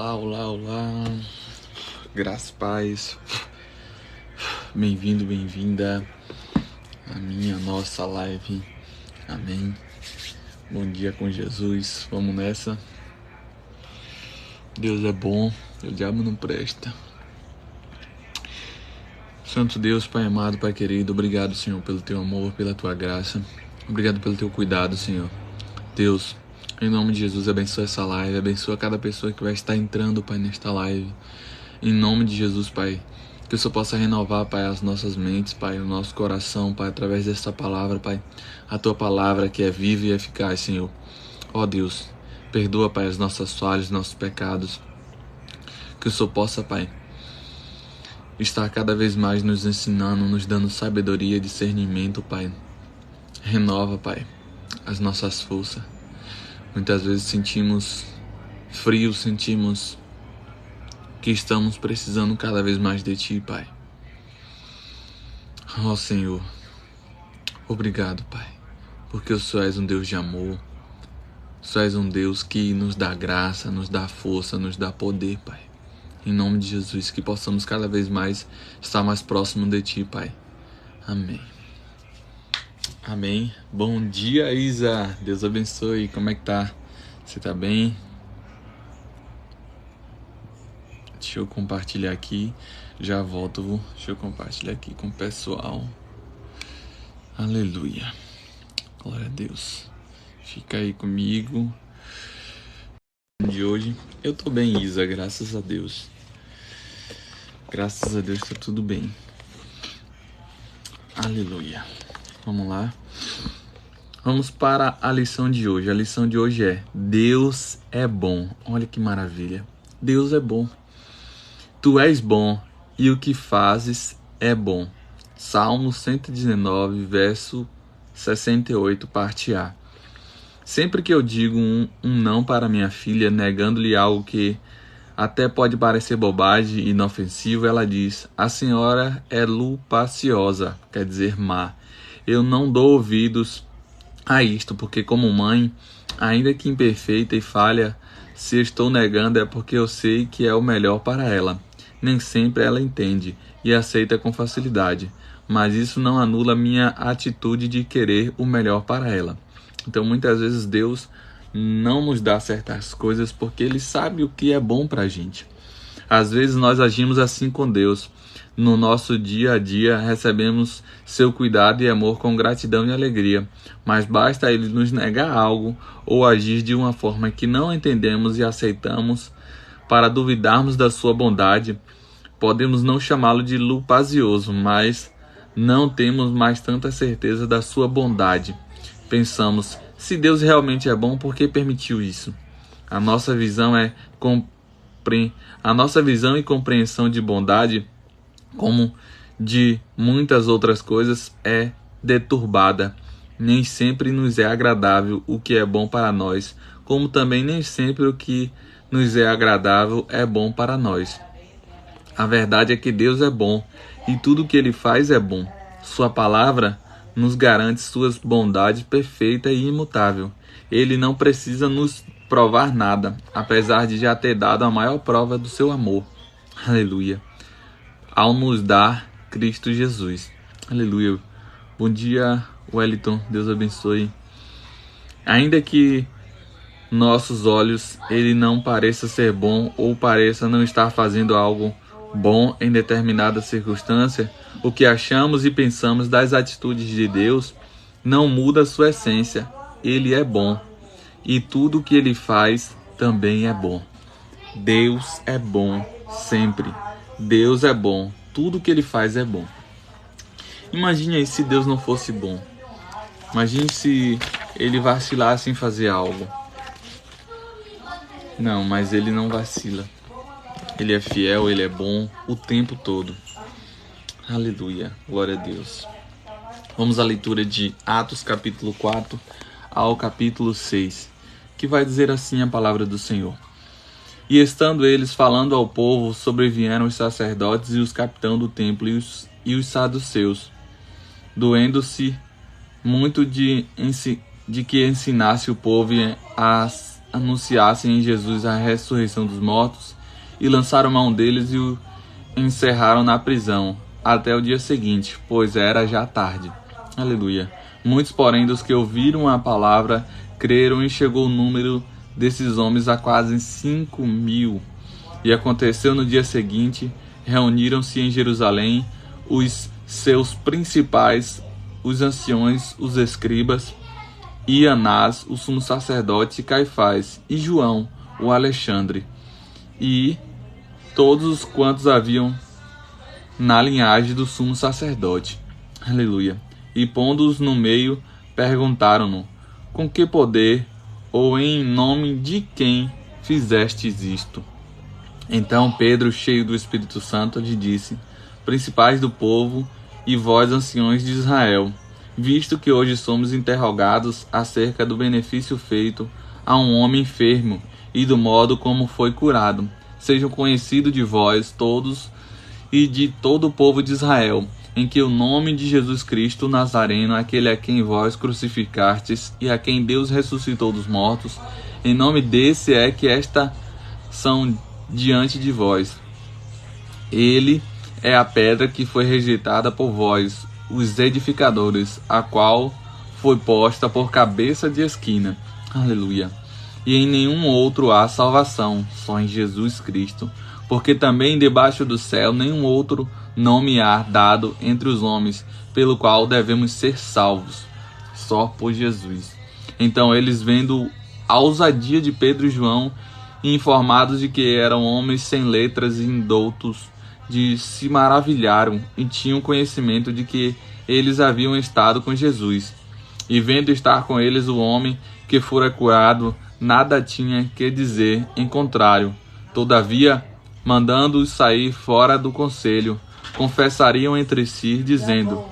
Olá, olá, olá. Graças, paz. Bem-vindo, bem-vinda à nossa live. Amém. Bom dia com Jesus. Vamos nessa. Deus é bom, o diabo não presta. Santo Deus, Pai amado, Pai querido, obrigado, Senhor, pelo teu amor, pela tua graça. Obrigado pelo teu cuidado, Senhor. Deus, em nome de Jesus, abençoa essa live, abençoa cada pessoa que vai estar entrando, Pai, nesta live. Em nome de Jesus, Pai, que o Senhor possa renovar, Pai, as nossas mentes, Pai, o nosso coração, Pai, através desta palavra, Pai, a Tua palavra que é viva e eficaz, Senhor. Ó Deus, perdoa, Pai, as nossas falhas, os nossos pecados, que o Senhor possa, Pai, estar cada vez mais nos ensinando, nos dando sabedoria e discernimento, Pai. Renova, Pai, as nossas forças. Muitas vezes sentimos frio, sentimos que estamos precisando cada vez mais de Ti, Pai. Ó Senhor, obrigado, Pai, porque o Senhor és um Deus de amor. O Senhor és um Deus que nos dá graça, nos dá força, nos dá poder, Pai. Em nome de Jesus, que possamos cada vez mais estar mais próximo de Ti, Pai. Amém. Amém. Bom dia, Isa. Deus abençoe. Como é que tá? Você tá bem? Deixa eu compartilhar aqui. Já volto. Deixa eu compartilhar aqui com o pessoal. Aleluia. Glória a Deus. Fica aí comigo. De hoje. Eu tô bem, Isa. Graças a Deus. Graças a Deus tá tudo bem. Aleluia. Vamos lá. Vamos para a lição de hoje. A lição de hoje é: Deus é bom. Olha que maravilha. Deus é bom. Tu és bom e o que fazes é bom. Salmo 119, verso 68, parte A. Sempre que eu digo um não para minha filha, negando-lhe algo que até pode parecer bobagem e inofensivo, ela diz: a senhora é lupaciosa, quer dizer má. Eu não dou ouvidos a isto, porque como mãe, ainda que imperfeita e falha, se estou negando é porque eu sei que é o melhor para ela. Nem sempre ela entende e aceita com facilidade, mas isso não anula minha atitude de querer o melhor para ela. Então muitas vezes Deus não nos dá certas coisas porque Ele sabe o que é bom para a gente. Às vezes nós agimos assim com Deus. No nosso dia a dia recebemos seu cuidado e amor com gratidão e alegria, mas basta Ele nos negar algo ou agir de uma forma que não entendemos e aceitamos para duvidarmos da sua bondade. Podemos não chamá-lo de lupacioso, mas não temos mais tanta certeza da sua bondade. Pensamos: se Deus realmente é bom, por que permitiu isso? A nossa visão e compreensão de bondade, como de muitas outras coisas, é deturbada. Nem sempre nos é agradável o que é bom para nós, como também nem sempre o que nos é agradável é bom para nós. A verdade é que Deus é bom e tudo o que Ele faz é bom. Sua palavra nos garante suas bondades perfeita e imutável. Ele não precisa nos provar nada, apesar de já ter dado a maior prova do seu amor. Aleluia. Ao nos dar Cristo Jesus. Aleluia. Bom dia, Wellington. Deus abençoe. Ainda que nossos olhos ele não pareça ser bom ou pareça não estar fazendo algo bom em determinada circunstância, o que achamos e pensamos das atitudes de Deus não muda sua essência. Ele é bom e tudo o que Ele faz também é bom. Deus é bom sempre. Deus é bom. Tudo o que Ele faz é bom. Imagine aí se Deus não fosse bom. Imagine se Ele vacilasse em fazer algo. Não, mas Ele não vacila. Ele é fiel, Ele é bom o tempo todo. Aleluia, glória a Deus. Vamos à leitura de Atos capítulo 4 ao capítulo 6, que vai dizer assim a palavra do Senhor. E estando eles falando ao povo, sobrevieram os sacerdotes e os capitães do templo e os saduceus, doendo-se muito de que ensinasse o povo anunciassem em Jesus a ressurreição dos mortos, e lançaram mão deles e o encerraram na prisão até o dia seguinte, pois era já tarde. Aleluia. Muitos, porém, dos que ouviram a palavra, creram, e chegou o número desses homens a quase 5.000. E aconteceu no dia seguinte, reuniram-se em Jerusalém os seus principais, os anciões, os escribas, e Anás, o sumo sacerdote, e Caifás, e João, o Alexandre, e todos os quantos haviam na linhagem do sumo sacerdote. Aleluia. E pondo-os no meio, perguntaram-no: com que poder ou em nome de quem fizestes isto? Então Pedro, cheio do Espírito Santo, lhe disse: principais do povo e vós, anciões de Israel, visto que hoje somos interrogados acerca do benefício feito a um homem enfermo e do modo como foi curado, sejam conhecidos de vós todos e de todo o povo de Israel, em que o nome de Jesus Cristo Nazareno, aquele a quem vós crucificastes e a quem Deus ressuscitou dos mortos, em nome desse é que esta são diante de vós. Ele é a pedra que foi rejeitada por vós, os edificadores, a qual foi posta por cabeça de esquina. Aleluia. E em nenhum outro há salvação, só em Jesus Cristo, porque também debaixo do céu nenhum outro nome há dado entre os homens, pelo qual devemos ser salvos, só por Jesus. Então eles, vendo a ousadia de Pedro e João, e informados de que eram homens sem letras e indoutos, se maravilharam e tinham conhecimento de que eles haviam estado com Jesus. E vendo estar com eles o homem que fora curado, nada tinha que dizer em contrário. Todavia, mandando-os sair fora do conselho, confessariam entre si, dizendo: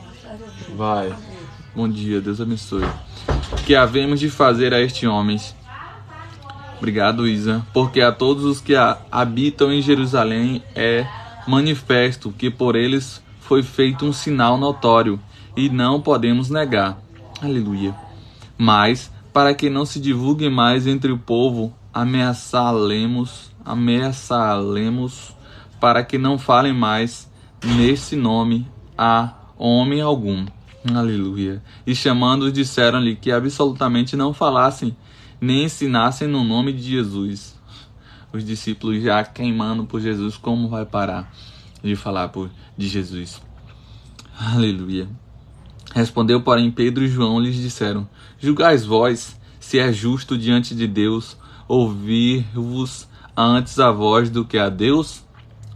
vai, bom dia, Deus abençoe, que havemos de fazer a este homem? Obrigado, Isa. Porque a todos os que habitam em Jerusalém é manifesto que por eles foi feito um sinal notório, e não podemos negar. Aleluia. Mas, para que não se divulgue mais entre o povo, ameaçá-lemos, para que não falem mais nesse nome a homem algum. Aleluia. E chamando-os, disseram-lhe que absolutamente não falassem nem ensinassem no nome de Jesus. Os discípulos já queimando por Jesus, como vai parar de falar de Jesus? Aleluia. Respondeu, porém, Pedro e João lhes disseram: julgais vós se é justo diante de Deus ouvir-vos antes a vós do que a Deus?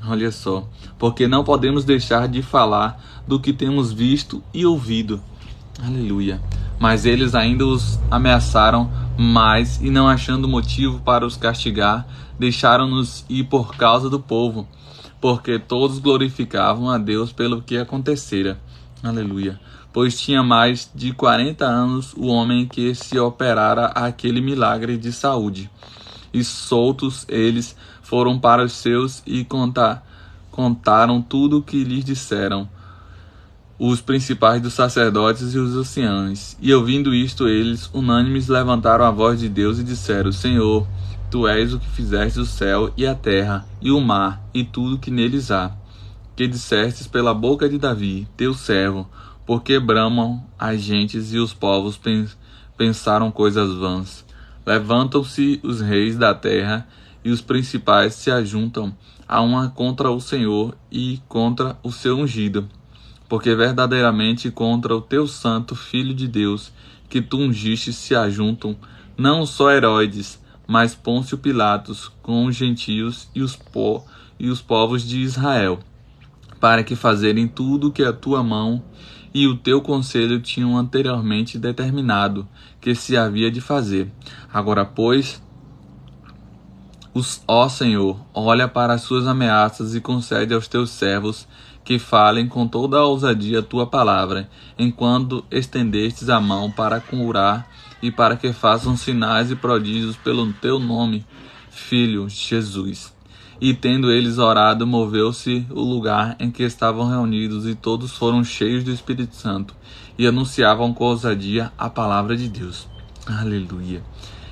Olha só, porque não podemos deixar de falar do que temos visto e ouvido. Aleluia. Mas eles ainda os ameaçaram mais, e não achando motivo para os castigar, deixaram-nos ir por causa do povo, porque todos glorificavam a Deus pelo que acontecera. Aleluia. Pois tinha mais de 40 anos o homem que se operara aquele milagre de saúde. E soltos eles foram para os seus e contaram tudo o que lhes disseram os principais dos sacerdotes e os anciãos. E ouvindo isto, eles, unânimes, levantaram a voz de Deus e disseram: Senhor, Tu és o que fizeste o céu e a terra, e o mar, e tudo que neles há. Que dissestes pela boca de Davi, teu servo, porque bramam as gentes e os povos pensaram coisas vãs. Levantam-se os reis da terra, e os principais se ajuntam a uma contra o Senhor e contra o seu ungido. Porque verdadeiramente contra o teu santo Filho de Deus, que tu ungiste, se ajuntam não só Herodes, mas Pôncio Pilatos, com os gentios e os povos de Israel, para que fazerem tudo o que a tua mão e o teu conselho tinham anteriormente determinado que se havia de fazer. Agora, pois, ó Senhor, olha para as suas ameaças e concede aos teus servos que falem com toda a ousadia a tua palavra, enquanto estendestes a mão para curar e para que façam sinais e prodígios pelo teu nome, Filho Jesus. E tendo eles orado, moveu-se o lugar em que estavam reunidos, e todos foram cheios do Espírito Santo, e anunciavam com ousadia a palavra de Deus. Aleluia.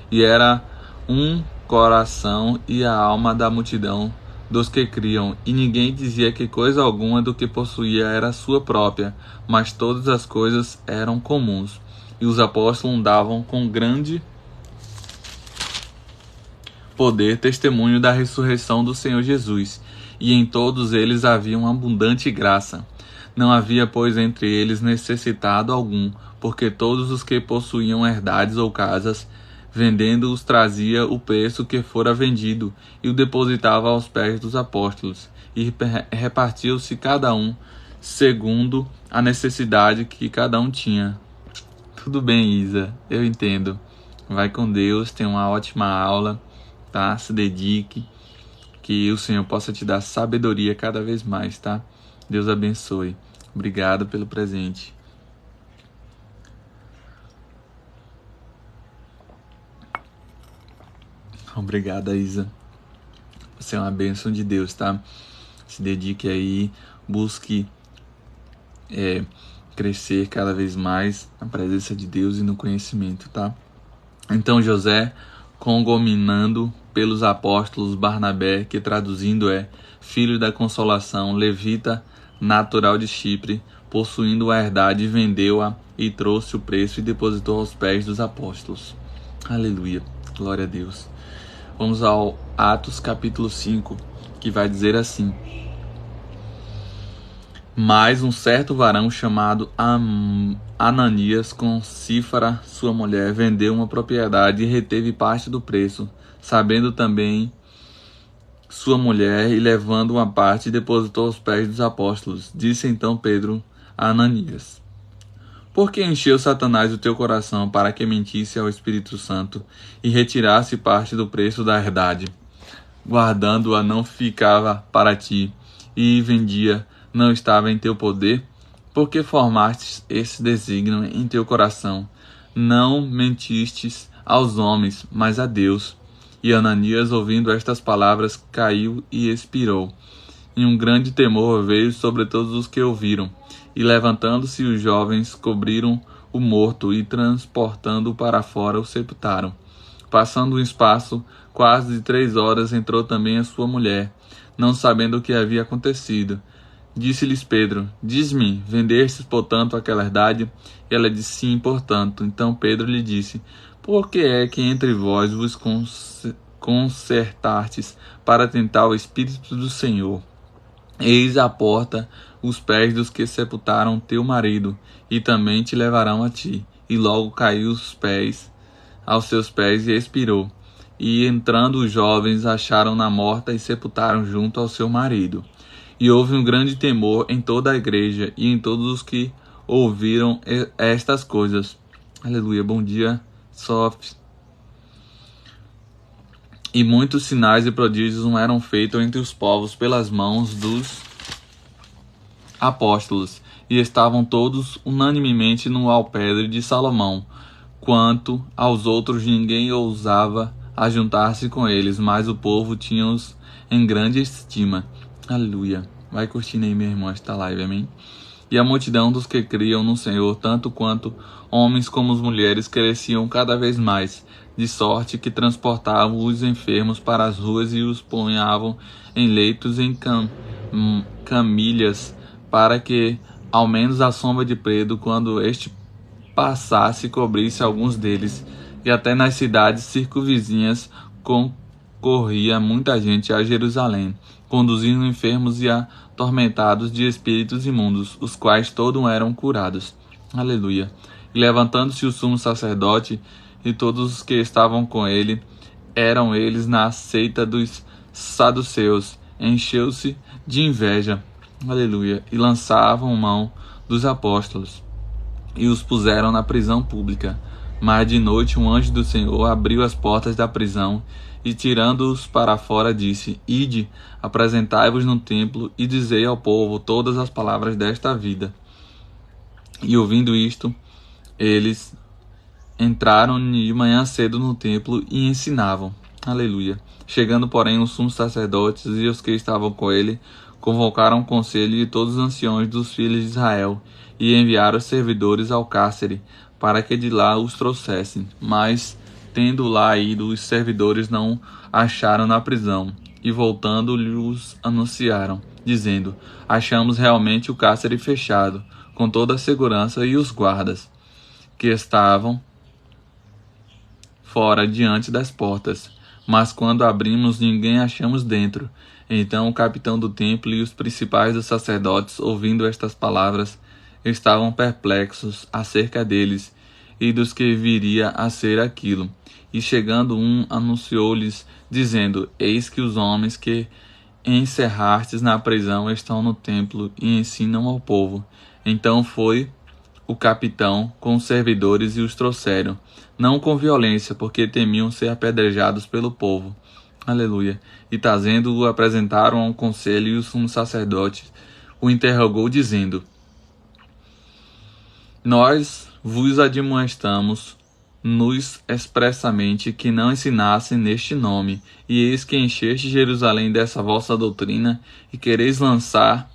E era um coração e a alma da multidão dos que criam, e ninguém dizia que coisa alguma do que possuía era sua própria, mas todas as coisas eram comuns. E os apóstolos davam com grande poder testemunho da ressurreição do Senhor Jesus, e em todos eles havia uma abundante graça. Não havia, pois, entre eles necessitado algum, porque todos os que possuíam herdades ou casas, vendendo-os, trazia o preço que fora vendido e o depositava aos pés dos apóstolos, e repartiu-se cada um segundo a necessidade que cada um tinha. Tudo bem, Isa, eu entendo. Vai com Deus, tenha uma ótima aula, tá? Se dedique, que o Senhor possa te dar sabedoria cada vez mais, tá? Deus abençoe. Obrigado pelo presente. Obrigada, Isa. Você é uma bênção de Deus, tá? Se dedique aí, busque crescer cada vez mais na presença de Deus e no conhecimento, tá? Então José, congominando pelos apóstolos Barnabé, que traduzindo é filho da consolação, levita natural de Chipre, possuindo a herdade, vendeu-a e trouxe o preço e depositou aos pés dos apóstolos. Aleluia, glória a Deus. Vamos ao Atos capítulo 5, que vai dizer assim: mas um certo varão chamado Ananias, com Cífara, sua mulher, vendeu uma propriedade e reteve parte do preço, sabendo também sua mulher, e levando uma parte, depositou aos pés dos apóstolos. Disse então Pedro a Ananias: por que encheu Satanás o teu coração para que mentisse ao Espírito Santo e retirasse parte do preço da herdade? Guardando-a não ficava para ti, e vendia, não estava em teu poder? Porque formastes esse desígnio em teu coração? Não mentistes aos homens, mas a Deus. E Ananias, ouvindo estas palavras, caiu e expirou. E um grande temor veio sobre todos os que ouviram. E levantando-se os jovens, cobriram o morto e, transportando-o para fora, o sepultaram. Passando um espaço quase de 3 horas, entrou também a sua mulher, não sabendo o que havia acontecido. Disse-lhes Pedro: diz-me, vendestes, portanto, aquela herdade? E ela disse: sim, portanto. Então Pedro lhe disse: por que é que entre vós vos concertastes para tentar o Espírito do Senhor? Eis à porta os pés dos que sepultaram teu marido, e também te levarão a ti. E logo caiu aos seus pés e expirou. E entrando os jovens, acharam-na morta e sepultaram junto ao seu marido. E houve um grande temor em toda a igreja e em todos os que ouviram estas coisas. Aleluia, bom dia, Sof. E muitos sinais e prodígios eram feitos entre os povos pelas mãos dos apóstolos, e estavam todos unanimemente no alpendre de Salomão. Quanto aos outros, ninguém ousava ajuntar-se com eles, mas o povo tinha-os em grande estima. Aleluia. Vai curtindo aí, meu irmão, esta live, amém? E a multidão dos que criam no Senhor, tanto quanto homens como as mulheres, cresciam cada vez mais, de sorte que transportavam os enfermos para as ruas e os ponhavam em leitos em camilhas, para que, ao menos a sombra de Pedro, quando este passasse, cobrisse alguns deles. E até nas cidades circunvizinhas concorria muita gente a Jerusalém, conduzindo enfermos e atormentados de espíritos imundos, os quais todos eram curados. Aleluia. E levantando-se o sumo sacerdote e todos os que estavam com ele, eram eles na seita dos saduceus, encheu-se de inveja. Aleluia. E lançavam mão dos apóstolos e os puseram na prisão pública. Mas de noite um anjo do Senhor abriu as portas da prisão e, tirando-os para fora, disse: ide, apresentai-vos no templo e dizei ao povo todas as palavras desta vida. E ouvindo isto, eles entraram de manhã cedo no templo e ensinavam. Aleluia. Chegando, porém, os sumos sacerdotes e os que estavam com ele, convocaram o conselho de todos os anciões dos filhos de Israel e enviaram servidores ao cárcere, para que de lá os trouxessem. Mas Tendo lá ido, os servidores não acharam na prisão, e voltando lhes anunciaram, dizendo: achamos realmente o cárcere fechado, com toda a segurança, e os guardas, que estavam fora diante das portas. Mas quando abrimos, ninguém achamos dentro. Então o capitão do templo e os principais dos sacerdotes, ouvindo estas palavras, estavam perplexos acerca deles e dos que viria a ser aquilo. E chegando um, anunciou-lhes, dizendo: eis que os homens que encerrastes na prisão estão no templo e ensinam ao povo. Então foi o capitão com os servidores e os trouxeram, não com violência, porque temiam ser apedrejados pelo povo. Aleluia. E trazendo-o, apresentaram ao conselho, e o sumo sacerdote o interrogou, dizendo: nós vos admoestamos nos expressamente que não ensinassem neste nome, e eis que encheste Jerusalém dessa vossa doutrina, e quereis lançar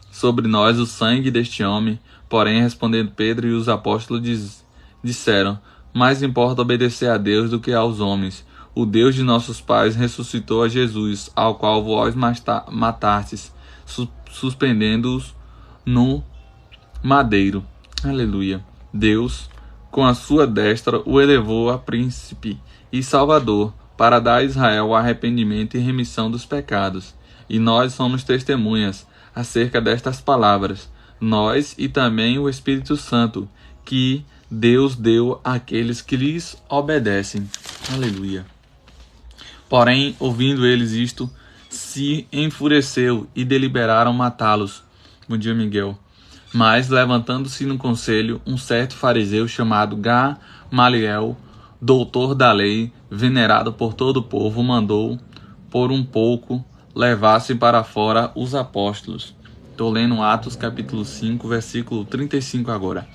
sobre nós o sangue deste homem. Porém, respondendo Pedro e os apóstolos, disseram: mais importa obedecer a Deus do que aos homens. O Deus de nossos pais ressuscitou a Jesus, ao qual vós matastes, suspendendo-os no madeiro. Aleluia. Deus, com a sua destra, o elevou a príncipe e salvador, para dar a Israel o arrependimento e remissão dos pecados. E nós somos testemunhas acerca destas palavras, nós e também o Espírito Santo, que Deus deu àqueles que lhes obedecem. Aleluia. Porém, ouvindo eles isto, se enfureceu e deliberaram matá-los. Bom dia, Miguel. Mas, levantando-se no conselho, um certo fariseu chamado Gamaliel, doutor da lei, venerado por todo o povo, mandou, por um pouco, levassem para fora os apóstolos. Estou lendo Atos capítulo 5, versículo 35 agora.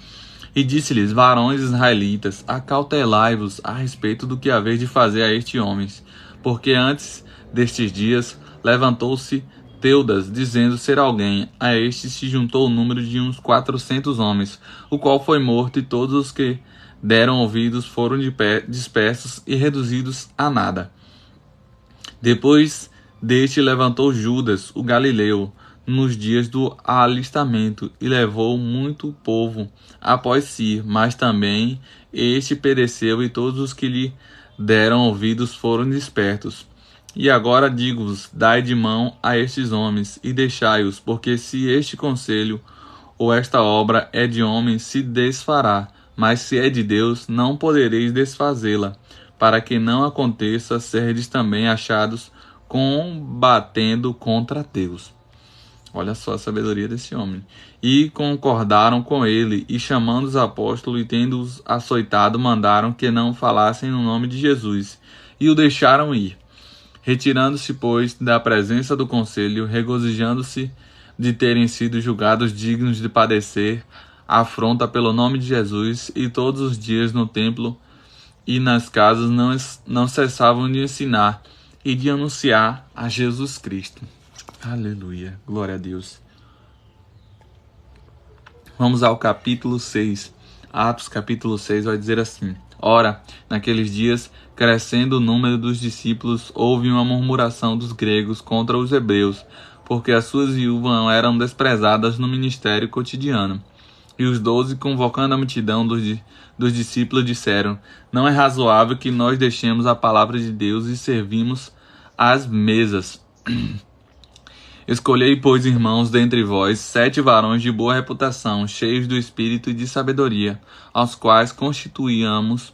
E disse-lhes: varões israelitas, acautelai-vos a respeito do que haveis de fazer a estes homens, porque antes destes dias levantou-se Teudas, dizendo ser alguém. A este se juntou o número de uns 400 homens, o qual foi morto, e todos os que deram ouvidos foram dispersos e reduzidos a nada. Depois deste levantou Judas, o Galileu, nos dias do alistamento, e levou muito povo após si, mas também este pereceu, e todos os que lhe deram ouvidos foram dispersos. E agora digo-vos: dai de mão a estes homens, e deixai-os, porque se este conselho ou esta obra é de homens, se desfará, mas se é de Deus, não podereis desfazê-la, para que não aconteça serdes também achados combatendo contra Deus. Olha só a sabedoria desse homem. E concordaram com ele, e chamando os apóstolos e tendo-os açoitado, mandaram que não falassem no nome de Jesus, e o deixaram ir. Retirando-se, pois, da presença do conselho, regozijando-se de terem sido julgados dignos de padecer afronta pelo nome de Jesus, e todos os dias no templo e nas casas não cessavam de ensinar e de anunciar a Jesus Cristo. Aleluia, glória a Deus. Vamos ao capítulo 6. Atos capítulo 6 vai dizer assim: ora, naqueles dias, crescendo o número dos discípulos, houve uma murmuração dos gregos contra os hebreus, porque as suas viúvas eram desprezadas no ministério cotidiano. E os 12, convocando a multidão dos discípulos, disseram: não é razoável que nós deixemos a palavra de Deus e servimos às mesas. Escolhei, pois, irmãos, dentre vós, 7 varões de boa reputação, cheios do espírito e de sabedoria, aos quais constituíamos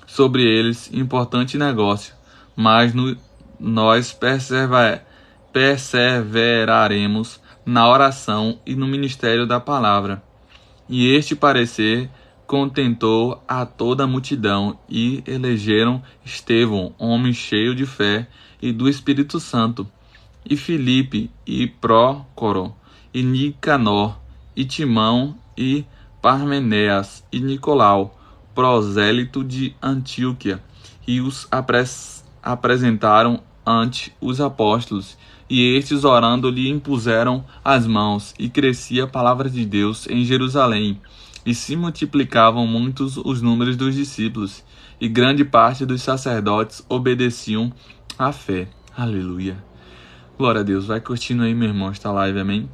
sobre eles importante negócio, mas nós perseveraremos na oração e no ministério da palavra. E este parecer contentou a toda a multidão, e elegeram Estevão, homem cheio de fé e do Espírito Santo, e Filipe, e Prócoro, e Nicanor, e Timão, e Parmeneas, e Nicolau, prosélito de Antioquia, e os apresentaram ante os apóstolos, e estes, orando, lhe impuseram as mãos, e crescia a palavra de Deus em Jerusalém, e se multiplicavam muitos os números dos discípulos, e grande parte dos sacerdotes obedeciam à fé. Aleluia. Glória a Deus. Vai curtindo aí, meu irmão, esta live, amém?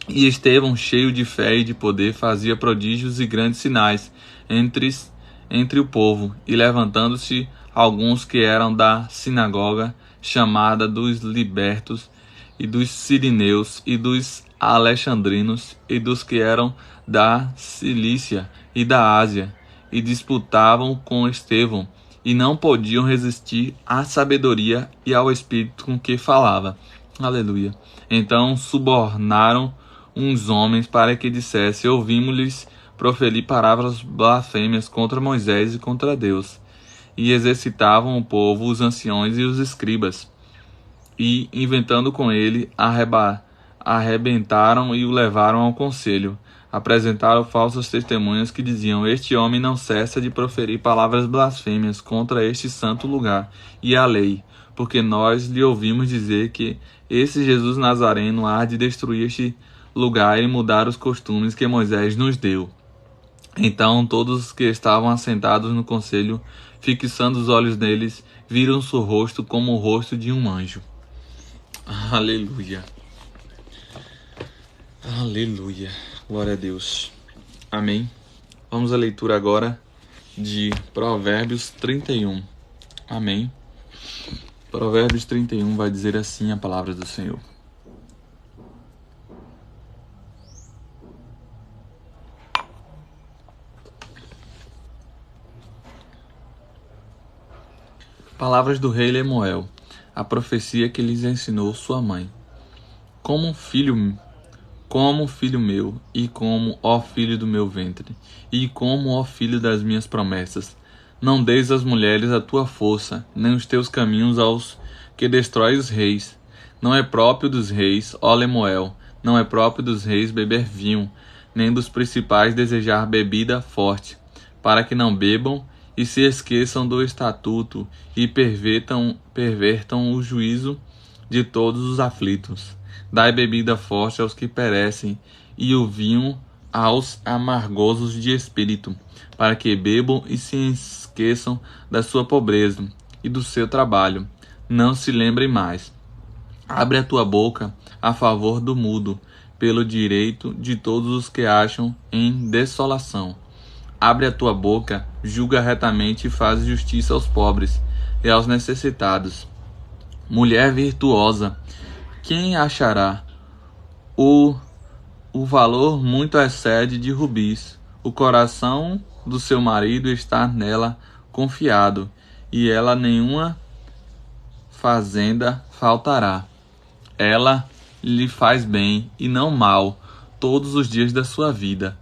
E Estevão, cheio de fé e de poder, fazia prodígios e grandes sinais entre o povo, e levantando-se alguns que eram da sinagoga, chamada dos libertos, e dos sirineus, e dos alexandrinos, e dos que eram da Cilícia e da Ásia, e disputavam com Estevão, e não podiam resistir à sabedoria e ao espírito com que falava. Aleluia. Então subornaram uns homens para que dissesse: ouvimos-lhes proferir palavras blasfêmias contra Moisés e contra Deus. E exercitavam o povo, os anciões e os escribas. E, inventando com ele, arrebentaram e o levaram ao conselho. Apresentaram falsas testemunhas que diziam: este homem não cessa de proferir palavras blasfêmias contra este santo lugar e a lei, porque nós lhe ouvimos dizer que esse Jesus Nazareno há de destruir este lugar e mudar os costumes que Moisés nos deu. Então todos os que estavam assentados no conselho, fixando os olhos neles, viram seu rosto como o rosto de um anjo. Aleluia. Aleluia. Glória a Deus. Amém. Vamos à leitura agora de Provérbios 31. Amém. Provérbios 31 vai dizer assim a palavra do Senhor. Palavras do rei Lemuel, a profecia que lhes ensinou sua mãe. Como filho meu, e como, ó filho do meu ventre, e como, ó filho das minhas promessas. Não deis às mulheres a tua força, nem os teus caminhos aos que destrói os reis. Não é próprio dos reis, ó Lemuel, não é próprio dos reis beber vinho, nem dos principais desejar bebida forte, para que não bebam e se esqueçam do estatuto e pervertam o juízo de todos os aflitos. Dai bebida forte aos que perecem, e o vinho aos amargosos de espírito, para que bebam e se esqueçam da sua pobreza e do seu trabalho. Não se lembrem mais. Abre a tua boca a favor do mudo, pelo direito de todos os que acham em desolação. Abre a tua boca, julga retamente e faz justiça aos pobres e aos necessitados. Mulher virtuosa, quem achará? O valor muito excede de rubis. O coração do seu marido está nela confiado, e ela nenhuma fazenda faltará. Ela lhe faz bem e não mal todos os dias da sua vida.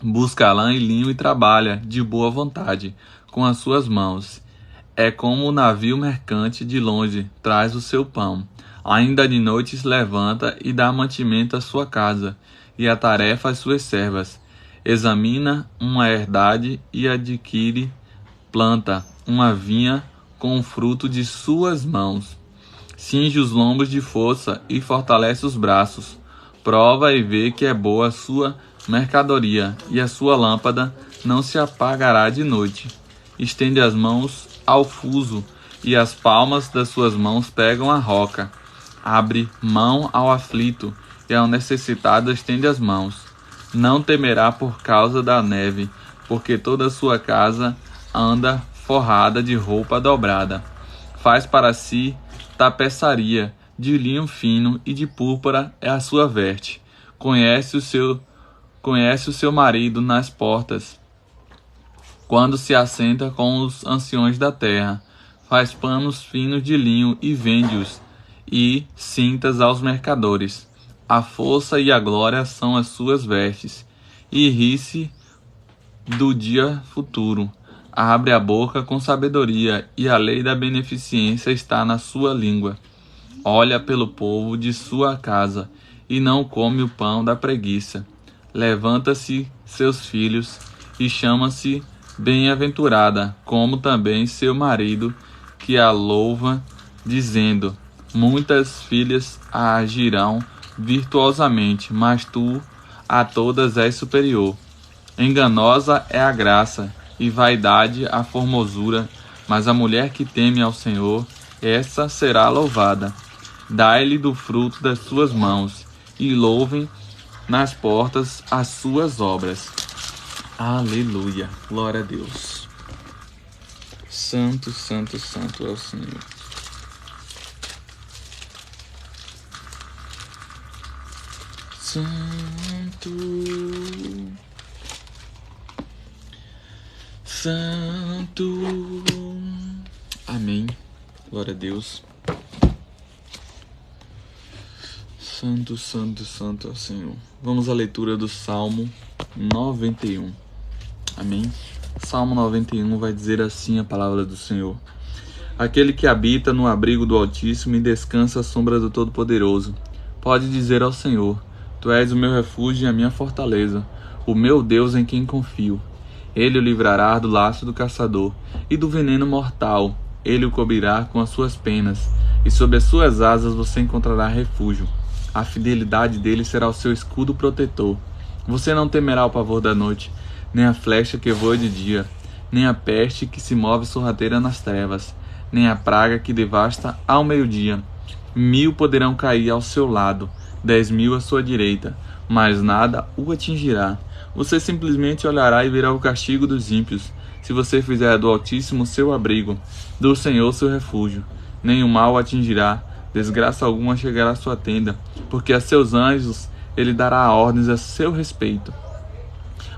Busca lã e linho e trabalha de boa vontade com as suas mãos. É como o navio mercante de longe traz o seu pão. Ainda de noite se levanta e dá mantimento à sua casa e a tarefa às suas servas. Examina uma herdade e adquire, planta uma vinha com o fruto de suas mãos. Cinge os lombos de força e fortalece os braços. Prova e vê que é boa a sua mercadoria, e a sua lâmpada não se apagará de noite. Estende as mãos ao fuso, e as palmas das suas mãos pegam a roca. Abre mão ao aflito, e ao necessitado estende as mãos. Não temerá por causa da neve, porque toda a sua casa anda forrada de roupa dobrada. Faz para si tapeçaria, de linho fino e de púrpura é a sua veste. Conhece o seu marido nas portas, quando se assenta com os anciões da terra. Faz panos finos de linho e vende-os, e cintas aos mercadores. A força e a glória são as suas vestes, e ri-se do dia futuro. Abre a boca com sabedoria, e a lei da beneficência está na sua língua. Olha pelo povo de sua casa, e não come o pão da preguiça. Levanta-se seus filhos, e chama-se bem-aventurada, como também seu marido, que a louva, dizendo: muitas filhas a agirão virtuosamente, mas tu a todas és superior. Enganosa é a graça, e vaidade a formosura, mas a mulher que teme ao Senhor, essa será louvada. Dai-lhe do fruto das suas mãos, e louvem nas portas as suas obras. Aleluia, glória a Deus. Santo, santo, santo é o Senhor. Santo, santo. Amém. Glória a Deus. Santo, santo, santo é o Senhor. Vamos à leitura do Salmo 91. Amém. Salmo 91 vai dizer assim a palavra do Senhor: Aquele que habita no abrigo do Altíssimo e descansa à sombra do Todo-Poderoso, pode dizer ao Senhor: Tu és o meu refúgio e a minha fortaleza, o meu Deus em quem confio. Ele o livrará do laço do caçador e do veneno mortal. Ele o cobrirá com as suas penas, e sob as suas asas você encontrará refúgio. A fidelidade dele será o seu escudo protetor. Você não temerá o pavor da noite, nem a flecha que voa de dia, nem a peste que se move sorrateira nas trevas, nem a praga que devasta ao meio-dia. 1000 poderão cair ao seu lado, 10.000 à sua direita, mas nada o atingirá. Você simplesmente olhará e verá o castigo dos ímpios. Se você fizer do Altíssimo seu abrigo, do Senhor seu refúgio, nenhum mal o atingirá, desgraça alguma chegará à sua tenda, porque a seus anjos ele dará ordens a seu respeito,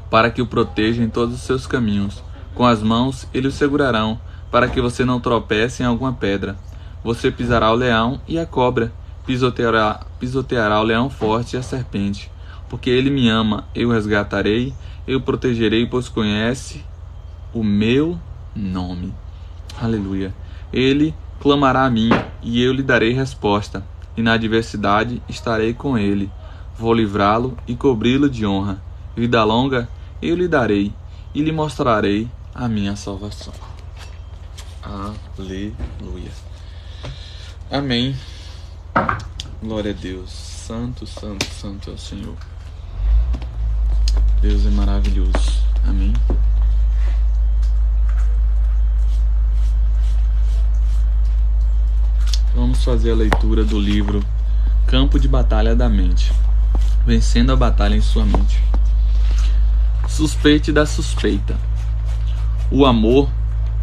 para que o proteja em todos os seus caminhos. Com as mãos ele o segurarão, para que você não tropece em alguma pedra. Você pisará o leão e a cobra, pisoteará o leão forte e a serpente. Porque ele me ama, eu o resgatarei, eu o protegerei, pois conhece o meu nome. Aleluia. Ele clamará a mim, e eu lhe darei resposta, e na adversidade estarei com ele. Vou livrá-lo e cobri-lo de honra. Vida longa eu lhe darei, e lhe mostrarei a minha salvação. Aleluia. Amém. Glória a Deus. Santo, santo, santo é o Senhor. Deus é maravilhoso. Amém. Vamos fazer a leitura do livro Campo de Batalha da Mente. Vencendo a batalha em sua mente. Suspeite da suspeita. O amor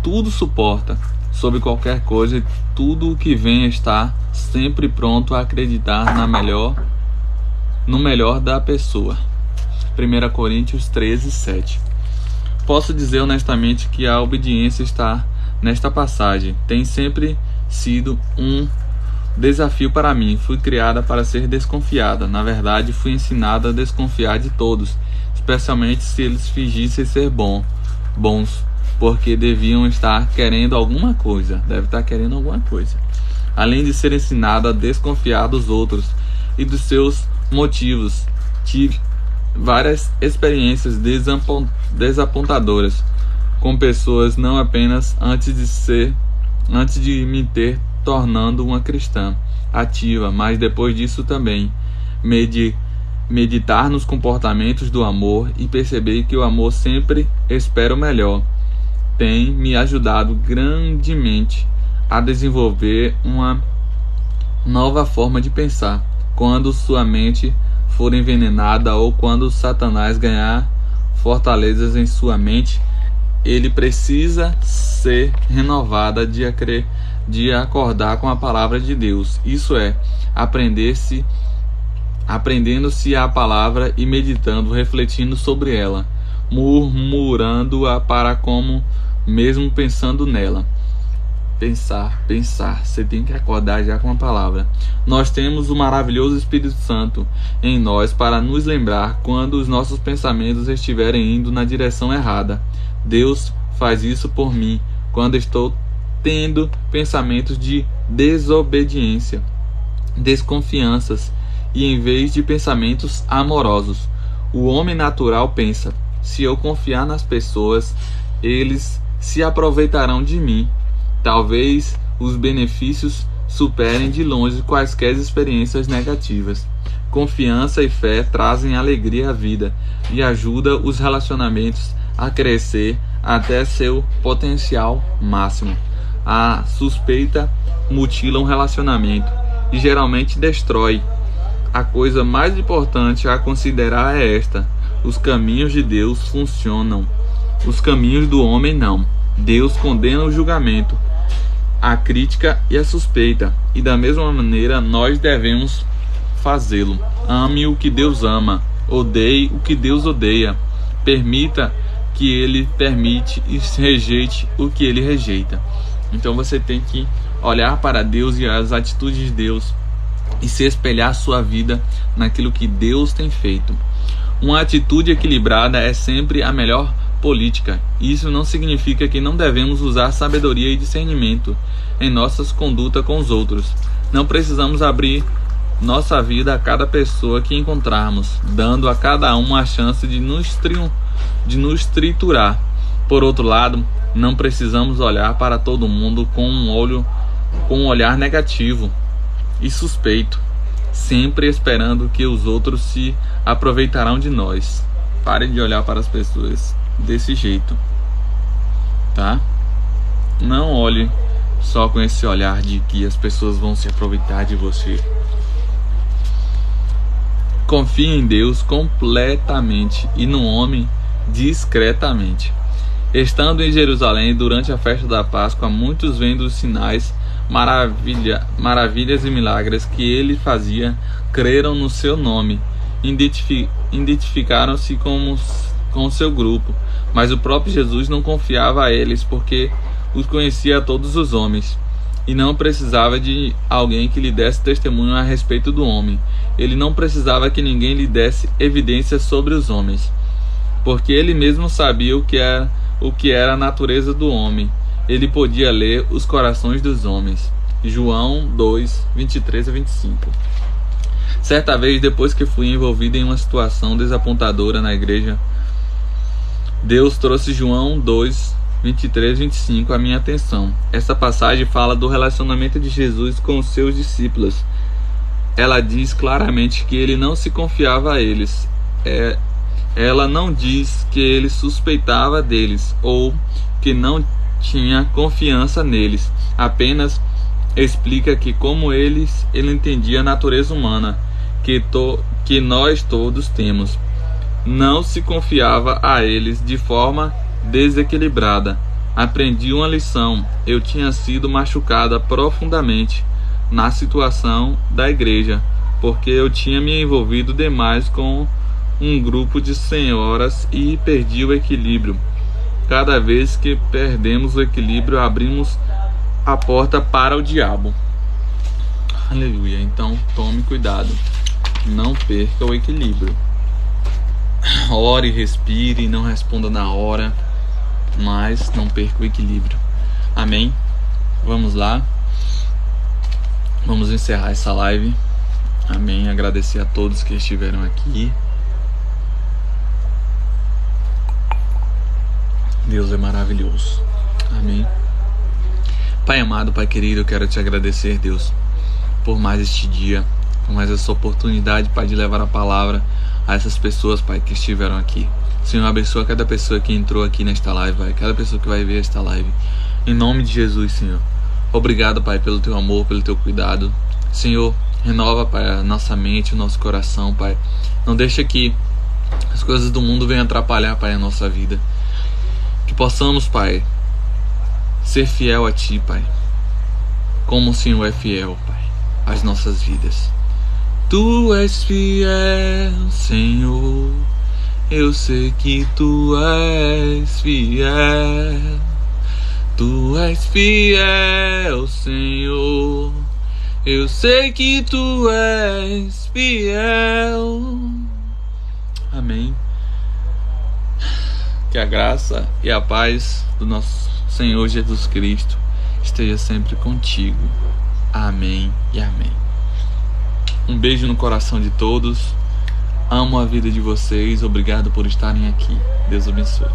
tudo suporta, sobre qualquer coisa, e tudo o que vem está sempre pronto a acreditar no melhor da pessoa. 1 Coríntios 13:7. Posso dizer honestamente que a obediência está nesta passagem. Tem sempre sido um desafio para mim. Fui criada para ser desconfiada. Na verdade, fui ensinada a desconfiar de todos, especialmente se eles fingissem ser bons, porque deviam estar querendo alguma coisa. Deve estar querendo alguma coisa. Além de ser ensinada a desconfiar dos outros e dos seus motivos, tive várias experiências desapontadoras com pessoas, não apenas antes de me ter tornando uma cristã ativa, mas depois disso também. Meditar nos comportamentos do amor e perceber que o amor sempre espera o melhor tem me ajudado grandemente a desenvolver uma nova forma de pensar. Quando sua mente for envenenada ou quando Satanás ganhar fortalezas em sua mente, ele precisa ser renovada de acordar com a palavra de Deus. Isso é, aprendendo-se a palavra e meditando, refletindo sobre ela, murmurando-a para como mesmo pensando nela. Pensar. Você tem que acordar já com a palavra. Nós temos o maravilhoso Espírito Santo em nós para nos lembrar quando os nossos pensamentos estiverem indo na direção errada. Deus faz isso por mim quando estou tendo pensamentos de desobediência, desconfianças e em vez de pensamentos amorosos. O homem natural pensa: se eu confiar nas pessoas, eles se aproveitarão de mim. Talvez os benefícios superem de longe quaisquer experiências negativas. Confiança e fé trazem alegria à vida e ajudam os relacionamentos a crescer até seu potencial máximo. A suspeita mutila um relacionamento e geralmente destrói. A coisa mais importante a considerar é esta: os caminhos de Deus funcionam, os caminhos do homem não. Deus condena o julgamento, a crítica e a suspeita, e da mesma maneira nós devemos fazê-lo. Ame o que Deus ama, odeie o que Deus odeia, permita que Ele permite e rejeite o que Ele rejeita. Então você tem que olhar para Deus e as atitudes de Deus e se espelhar sua vida naquilo que Deus tem feito. Uma atitude equilibrada é sempre a melhor política. Isso não significa que não devemos usar sabedoria e discernimento em nossas condutas com os outros. Não precisamos abrir nossa vida a cada pessoa que encontrarmos, dando a cada um a chance de nos triturar. Por outro lado, não precisamos olhar para todo mundo com um olhar negativo e suspeito, sempre esperando que os outros se aproveitarão de nós. Pare de olhar para as pessoas desse jeito, tá? Não olhe só com esse olhar de que as pessoas vão se aproveitar de você. Confie em Deus completamente e no homem discretamente. Estando em Jerusalém durante a festa da Páscoa, muitos vendo os sinais, maravilhas e milagres que ele fazia, creram no seu nome, identificaram-se com o seu grupo. Mas o próprio Jesus não confiava a eles, porque os conhecia a todos os homens, e não precisava de alguém que lhe desse testemunho a respeito do homem. Ele não precisava que ninguém lhe desse evidências sobre os homens, porque ele mesmo sabia o que era a natureza do homem. Ele podia ler os corações dos homens. João 2, 23 a 25. Certa vez, depois que fui envolvido em uma situação desapontadora na igreja, Deus trouxe João 2, 23 e 25 à minha atenção. Essa passagem fala do relacionamento de Jesus com os seus discípulos. Ela diz claramente que ele não se confiava a eles. Ela não diz que ele suspeitava deles ou que não tinha confiança neles. Apenas explica que como ele entendia a natureza humana que nós todos temos. Não se confiava a eles de forma desequilibrada. Aprendi uma lição. Eu tinha sido machucada profundamente na situação da igreja, porque eu tinha me envolvido demais com um grupo de senhoras e perdi o equilíbrio. Cada vez que perdemos o equilíbrio, abrimos a porta para o diabo. Aleluia. Então tome cuidado, não perca o equilíbrio. Ore, respire, não responda na hora, mas não perca o equilíbrio. Amém? Vamos lá. Vamos encerrar essa live. Amém. Agradecer a todos que estiveram aqui. Deus é maravilhoso. Amém. Pai amado, Pai querido, eu quero te agradecer, Deus, por mais este dia, por mais essa oportunidade, Pai, de levar a palavra a essas pessoas, Pai, que estiveram aqui. Senhor, abençoa cada pessoa que entrou aqui nesta live, Pai, cada pessoa que vai ver esta live. Em nome de Jesus, Senhor. Obrigado, Pai, pelo teu amor, pelo teu cuidado. Senhor, renova, Pai, a nossa mente, o nosso coração, Pai. Não deixa que as coisas do mundo venham atrapalhar, Pai, a nossa vida. Que possamos, Pai, ser fiel a Ti, Pai, como o Senhor é fiel, Pai, às nossas vidas. Tu és fiel, Senhor, eu sei que Tu és fiel. Tu és fiel, Senhor, eu sei que Tu és fiel. Amém. Que a graça e a paz do nosso Senhor Jesus Cristo esteja sempre contigo. Amém e amém. Um beijo no coração de todos. Amo a vida de vocês. Obrigado por estarem aqui. Deus abençoe.